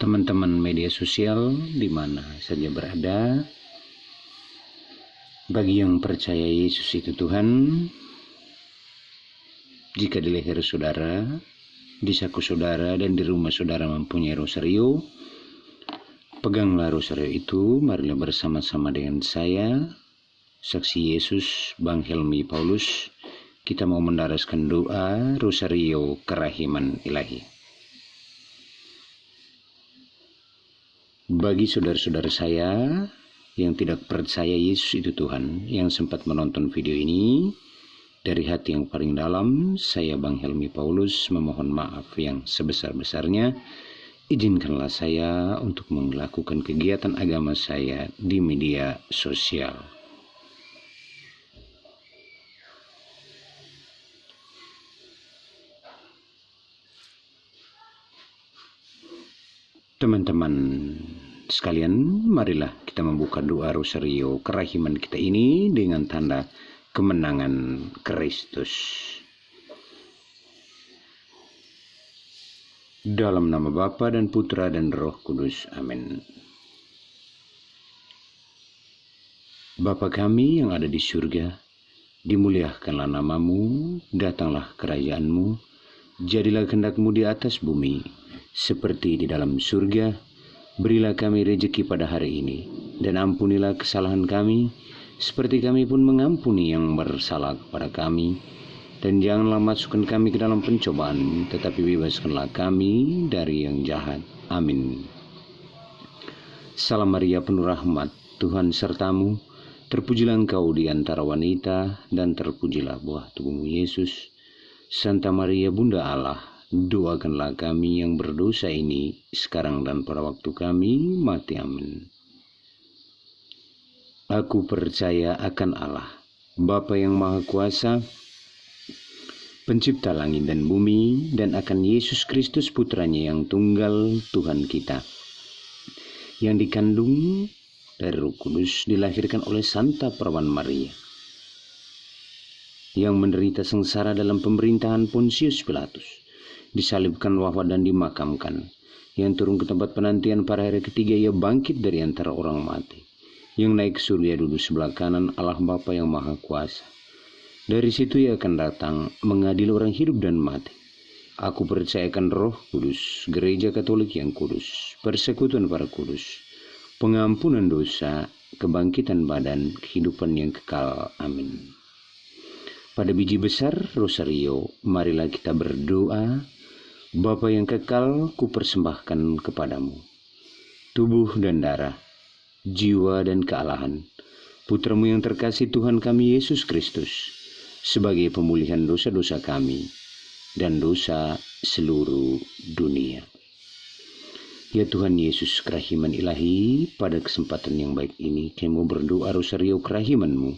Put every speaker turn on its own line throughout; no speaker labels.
teman-teman media sosial di mana saja berada. Bagi yang percaya Yesus itu Tuhan, jika di leher saudara, di saku saudara, dan di rumah saudara mempunyai rosario, peganglah rosario itu. Marilah bersama-sama dengan saya, Saksi Yesus Bang Helmi Paulus, kita mau mendaraskan doa rosario kerahiman ilahi. Bagi saudara-saudara saya yang tidak percaya Yesus itu Tuhan, yang sempat menonton video ini, dari hati yang paling dalam, saya Bang Helmi Paulus memohon maaf yang sebesar-besarnya. Izinkanlah saya untuk melakukan kegiatan agama saya di media sosial. Teman-teman sekalian, marilah kita membuka doa rosario kerahiman kita ini dengan tanda kemenangan Kristus. Dalam nama Bapa dan Putra dan Roh Kudus. Amin. Bapa kami yang ada di surga, dimuliakanlah namamu, datanglah kerajaanmu, jadilah kehendak-Mu di atas bumi, seperti di dalam surga. Berilah kami rezeki pada hari ini, dan ampunilah kesalahan kami, seperti kami pun mengampuni yang bersalah kepada kami. Dan janganlah masukkan kami ke dalam pencobaan, tetapi bebaskanlah kami dari yang jahat. Amin. Salam Maria, penuh rahmat, Tuhan sertamu. Terpujilah engkau di antara wanita, dan terpujilah buah tubuhmu Yesus. Santa Maria, Bunda Allah, doakanlah kami yang berdosa ini, sekarang dan pada waktu kami mati. Amin. Aku percaya akan Allah, Bapa yang Maha Kuasa, Pencipta langit dan bumi, dan akan Yesus Kristus Putranya yang tunggal Tuhan kita, yang dikandung dari Roh Kudus, dilahirkan oleh Santa Perawan Maria, yang menderita sengsara dalam pemerintahan Pontius Pilatus, disalibkan, wafat dan dimakamkan, yang turun ke tempat penantian pada hari ketiga, ia bangkit dari antara orang mati, yang naik ke surga duduk sebelah kanan Allah Bapa yang Maha Kuasa. Dari situ ia akan datang mengadili orang hidup dan mati. Aku percayakan Roh Kudus, Gereja Katolik yang kudus, persekutuan para kudus, pengampunan dosa, kebangkitan badan, kehidupan yang kekal. Amin. Pada biji besar rosario, marilah kita berdoa. Bapa yang kekal, kupersembahkan kepadamu tubuh dan darah, jiwa dan kealahan Putramu yang terkasih Tuhan kami Yesus Kristus, sebagai pemulihan dosa-dosa kami dan dosa seluruh dunia. Ya Tuhan Yesus, kerahiman ilahi, pada kesempatan yang baik ini kami mau berdoa rosario kerahiman-Mu,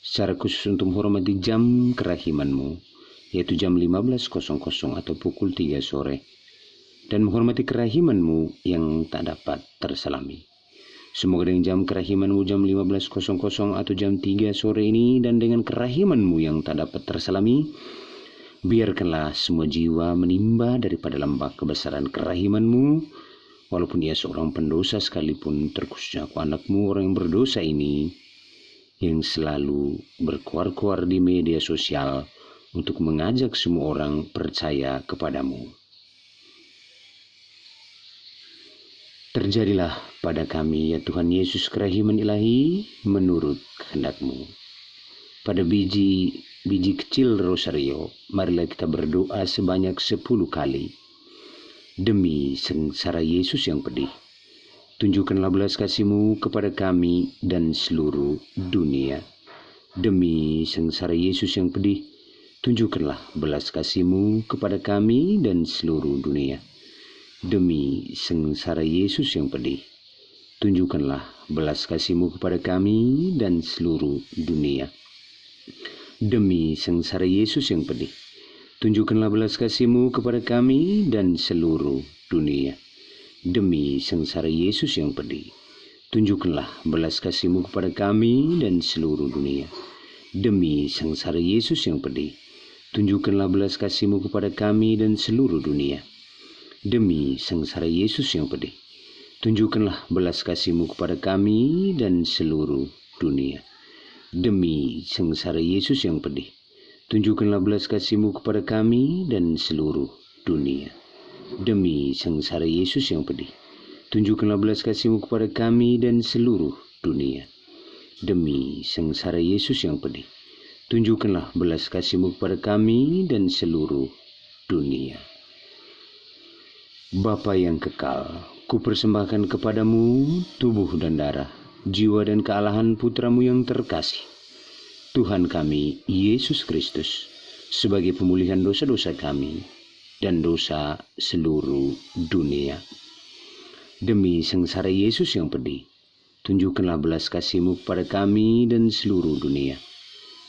secara khusus untuk menghormati jam kerahiman-Mu, yaitu jam 15.00 atau pukul 3 sore, dan menghormati kerahiman-Mu yang tak dapat terselami. Semoga dengan jam kerahiman-Mu jam 15.00 atau jam 3 sore ini, dan dengan kerahiman-Mu yang tak dapat terselami, biarkanlah semua jiwa menimba daripada lembah kebesaran kerahiman-Mu, walaupun ia seorang pendosa sekalipun, terkhususnya aku anak-Mu orang yang berdosa ini, yang selalu berkuar-kuar di media sosial untuk mengajak semua orang percaya kepadamu. Terjadilah pada kami, ya Tuhan Yesus, kerahiman ilahi menurut kehendak-Mu. Pada biji kecil rosario, marilah kita berdoa sebanyak 10 kali. Demi sengsara Yesus yang pedih, tunjukkanlah belas kasih-Mu kepada kami dan seluruh dunia. Demi sengsara Yesus yang pedih, tunjukkanlah belas kasih-Mu kepada kami dan seluruh dunia. Demi sengsara Yesus yang pedih, tunjukkanlah belas kasih-Mu kepada kami dan seluruh dunia. Demi sengsara Yesus yang pedih, tunjukkanlah belas kasih-Mu kepada kami dan seluruh dunia. Demi sengsara Yesus yang pedih, tunjukkanlah belas kasih-Mu kepada kami dan seluruh dunia. Demi sengsara Yesus yang pedih, tunjukkanlah belas kasih-Mu kepada kami dan seluruh dunia. Demi sengsara Yesus yang pedih, Tunjukkanlah belas kasih-Mu kepada kami dan seluruh dunia. Demi sengsara Yesus yang pedih, tunjukkanlah belas kasih-Mu kepada kami dan seluruh dunia. Demi sengsara Yesus yang pedih, tunjukkanlah belas kasih-Mu kepada kami dan seluruh dunia. Demi sengsara Yesus yang pedih, tunjukkanlah belas kasih-Mu kepada kami dan seluruh dunia. Bapa yang kekal, kupersembahkan kepadamu tubuh dan darah, jiwa dan kealahan Putra-Mu yang terkasih, Tuhan kami, Yesus Kristus, sebagai pemulihan dosa-dosa kami dan dosa seluruh dunia. Demi sengsara Yesus yang pedih, tunjukkanlah belas kasih-Mu kepada kami dan seluruh dunia.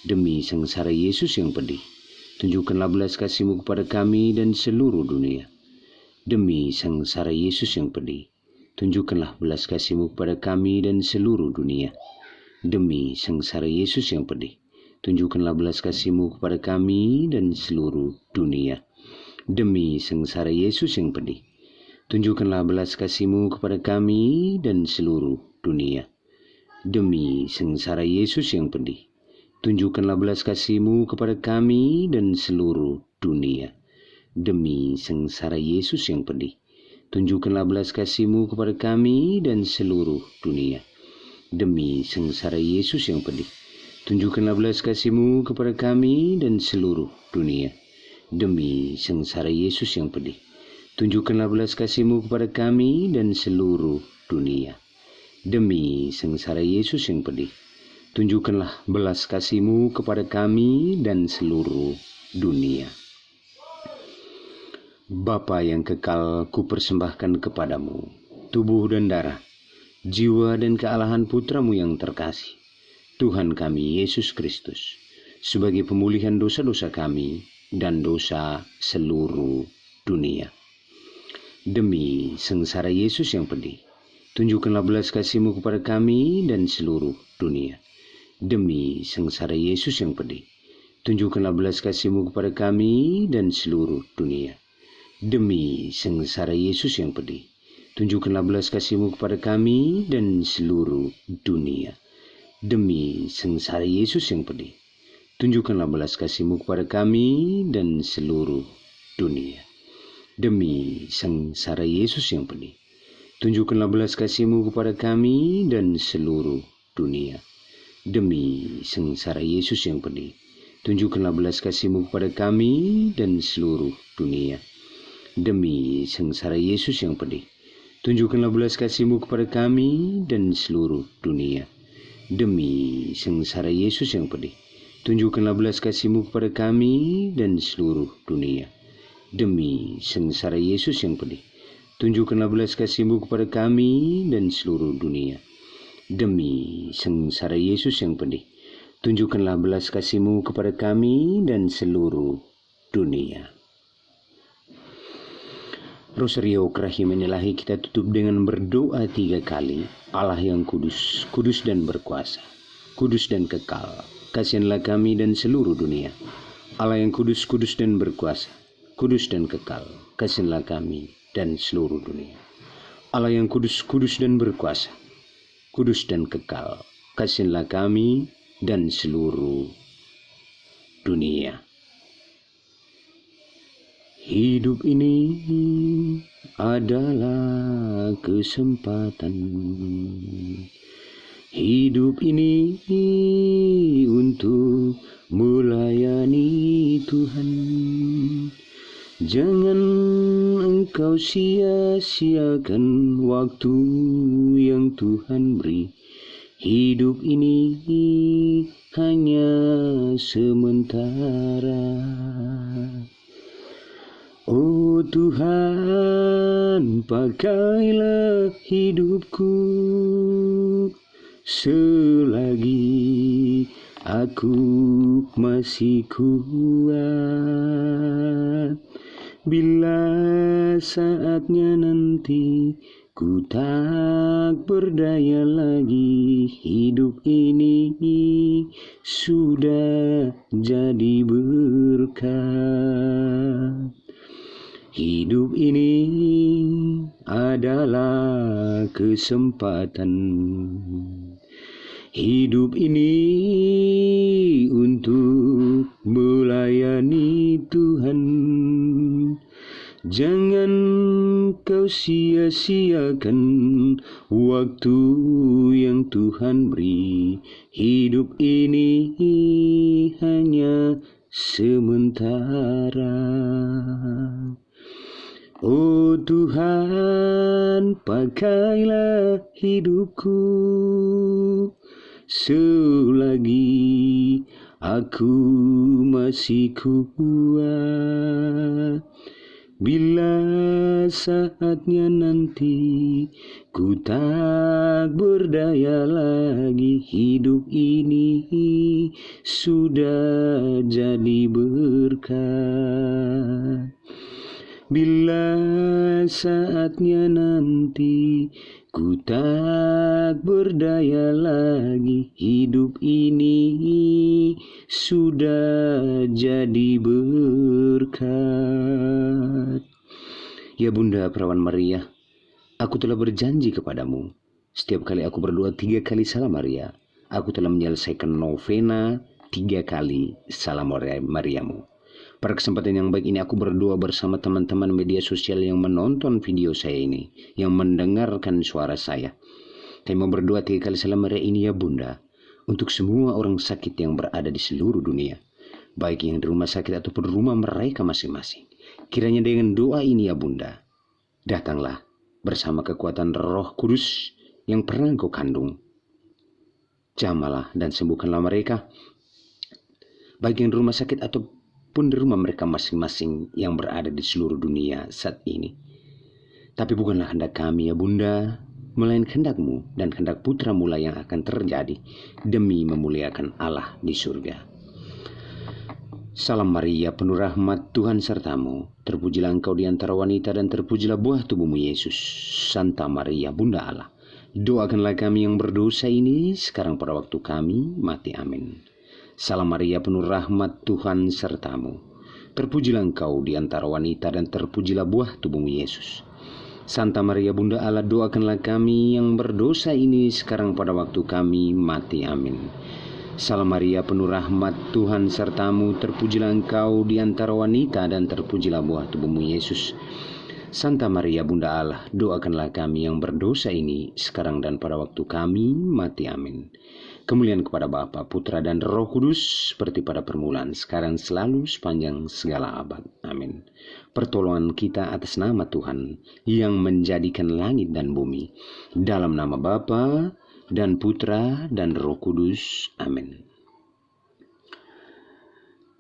Demi sengsara Yesus yang pedih, tunjukkanlah belas kasih-Mu kepada kami dan seluruh dunia. Demi sengsara Yesus yang pedih, tunjukkanlah belas kasih-Mu kepada kami dan seluruh dunia. Demi sengsara Yesus yang pedih, tunjukkanlah belas kasih-Mu kepada kami dan seluruh dunia. Demi sengsara Yesus yang pedih, tunjukkanlah belas kasih-Mu kepada kami dan seluruh dunia. Demi sengsara Yesus yang pedih, tunjukkanlah belas kasih-Mu kepada kami dan seluruh dunia. Demi sengsara Yesus yang pedih, tunjukkanlah belas kasih-Mu kepada kami dan seluruh dunia. Demi sengsara Yesus yang pedih, tunjukkanlah belas kasih-Mu kepada kami dan seluruh dunia. Demi sengsara Yesus yang pedih, tunjukkanlah belas kasih-Mu kepada kami dan seluruh dunia. Demi sengsara Yesus yang pedih, tunjukkanlah belas kasih-Mu kepada kami dan seluruh dunia. Bapa yang kekal, kupersembahkan kepadamu tubuh dan darah, jiwa dan kealahan Putra-Mu yang terkasih, Tuhan kami Yesus Kristus, sebagai pemulihan dosa-dosa kami dan dosa seluruh dunia. Demi sengsara Yesus yang pedih, tunjukkanlah belas kasih-Mu kepada kami dan seluruh dunia. Demi sengsara Yesus yang pedih, tunjukkanlah belas kasih-Mu kepada kami dan seluruh dunia. Demi sengsara Yesus yang pedih, tunjukkanlah belas kasih-Mu kepada kami dan seluruh dunia. Demi sengsara Yesus yang pedih, tunjukkanlah belas kasih-Mu kepada kami dan seluruh dunia. Demi sengsara Yesus yang pedih, tunjukkanlah belas kasih-Mu kepada kami dan seluruh dunia. Demi sengsara Yesus yang pedih, tunjukkanlah belas kasih-Mu kepada kami dan seluruh dunia. Demi sengsara Yesus yang pedih, tunjukkanlah belas kasih-Mu kepada kami dan seluruh dunia. Demi sengsara Yesus yang pedih, tunjukkanlah belas kasih-Mu kepada kami dan seluruh dunia. Demi sengsara Yesus yang pedih, tunjukkanlah belas kasih-Mu kepada kami dan seluruh dunia. Demi sengsara Yesus yang pedih, tunjukkanlah belas kasih-Mu kepada kami dan seluruh dunia. Rosario Kerahiman Ilahi kita tutup dengan berdoa 3 kali. Allah yang kudus, kudus dan berkuasa, kudus dan kekal, kasihanlah kami dan seluruh dunia. Allah yang kudus, kudus dan berkuasa, kudus dan kekal, kasihanlah kami dan seluruh dunia. Allah yang kudus, kudus dan berkuasa, kudus dan kekal, kasihanlah kami dan seluruh dunia. Hidup ini adalah kesempatan. Hidup ini untuk melayani Tuhan. Jangan engkau sia-siakan waktu yang Tuhan beri. Hidup ini hanya sementara. Oh Tuhan, pakailah hidupku selagi aku masih kuat. Bila saatnya nanti ku tak berdaya lagi, hidup ini sudah jadi berkat. Hidup ini adalah kesempatan. Hidup ini untuk melayani Tuhan. Jangan kau sia-siakan waktu yang Tuhan beri. Hidup ini hanya sementara. Oh Tuhan, pakailah hidupku selagi aku masih kuat. Bila saatnya nanti ku tak berdaya lagi, hidup ini sudah jadi berkat. Bila saatnya nanti ku tak berdaya lagi, hidup ini sudah jadi berkat. Ya Bunda Perawan Maria, aku telah berjanji kepadamu, setiap kali aku berdoa 3 kali Salam Maria, aku telah menyelesaikan novena 3 kali Salam Mariamu. Pada kesempatan yang baik ini aku berdoa bersama teman-teman media sosial yang menonton video saya ini, yang mendengarkan suara saya. Kami mau berdoa 3 kali Salam Maria ini ya Bunda, untuk semua orang sakit yang berada di seluruh dunia, baik yang di rumah sakit ataupun rumah mereka masing-masing. Kiranya dengan doa ini ya Bunda, datanglah bersama kekuatan Roh Kudus yang pernah Engkau kandung. Jamalah dan sembuhkanlah mereka, baik yang di rumah sakit ataupun di rumah mereka masing-masing yang berada di seluruh dunia saat ini. Tapi bukanlah kehendak kami ya Bunda, melainkan kehendak-Mu dan kehendak Putra-Mu lah yang akan terjadi demi memuliakan Allah di surga. Salam Maria, penuh rahmat, Tuhan sertamu. Terpujilah engkau di antara wanita dan terpujilah buah tubuhmu Yesus. Santa Maria, Bunda Allah, doakanlah kami yang berdosa ini sekarang pada waktu kami mati. Amin. Salam Maria, penuh rahmat, Tuhan sertamu. Terpujilah engkau di antara wanita dan terpujilah buah tubuhmu Yesus. Santa Maria, Bunda Allah, doakanlah kami yang berdosa ini sekarang pada waktu kami mati. Amin. Salam Maria, penuh rahmat, Tuhan sertamu. Terpujilah engkau di antara wanita dan terpujilah buah tubuhmu Yesus. Santa Maria, Bunda Allah, doakanlah kami yang berdosa ini sekarang dan pada waktu kami mati. Amin. Kemuliaan kepada Bapa, Putra dan Roh Kudus, seperti pada permulaan, sekarang, selalu, sepanjang segala abad. Amin. Pertolongan kita atas nama Tuhan yang menjadikan langit dan bumi, dalam nama Bapa dan Putra dan Roh Kudus. Amin.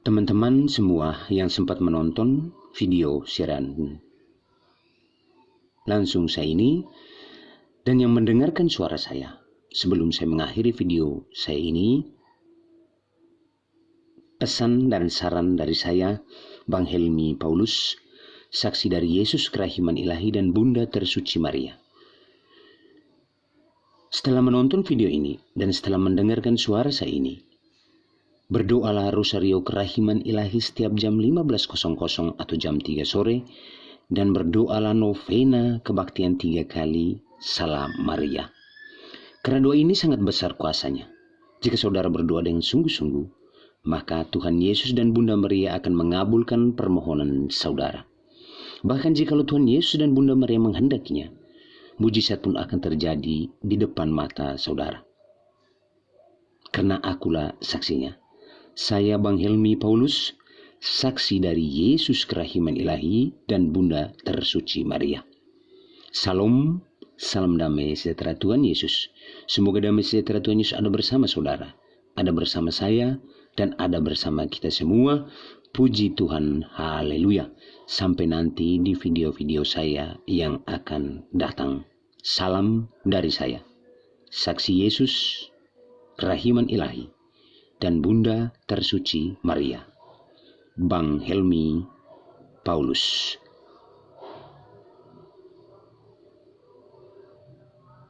Teman-teman semua yang sempat menonton video siaran langsung saya ini dan yang mendengarkan suara saya, sebelum saya mengakhiri video saya ini, pesan dan saran dari saya, Bang Helmi Paulus, saksi dari Yesus Kerahiman Ilahi dan Bunda Tersuci Maria. Setelah menonton video ini dan setelah mendengarkan suara saya ini, berdoalah Rosario Kerahiman Ilahi setiap jam 15.00 atau jam 3 sore, dan berdoalah novena kebaktian 3 kali Salam Maria. Karena doa ini sangat besar kuasanya. Jika saudara berdoa dengan sungguh-sungguh, maka Tuhan Yesus dan Bunda Maria akan mengabulkan permohonan saudara. Bahkan jika Tuhan Yesus dan Bunda Maria menghendakinya, mujizat pun akan terjadi di depan mata saudara. Karena akulah saksinya. Saya Bang Helmi Paulus, saksi dari Yesus Kerahiman Ilahi dan Bunda Tersuci Maria. Salam, salam damai sejahtera Tuhan Yesus. Semoga damai sejahtera Tuhan Yesus ada bersama saudara, ada bersama saya, dan ada bersama kita semua. Puji Tuhan, haleluya. Sampai nanti di video-video saya yang akan datang. Salam dari saya, saksi Yesus Kerahiman Ilahi dan Bunda Tersuci Maria, Bang Helmi Paulus.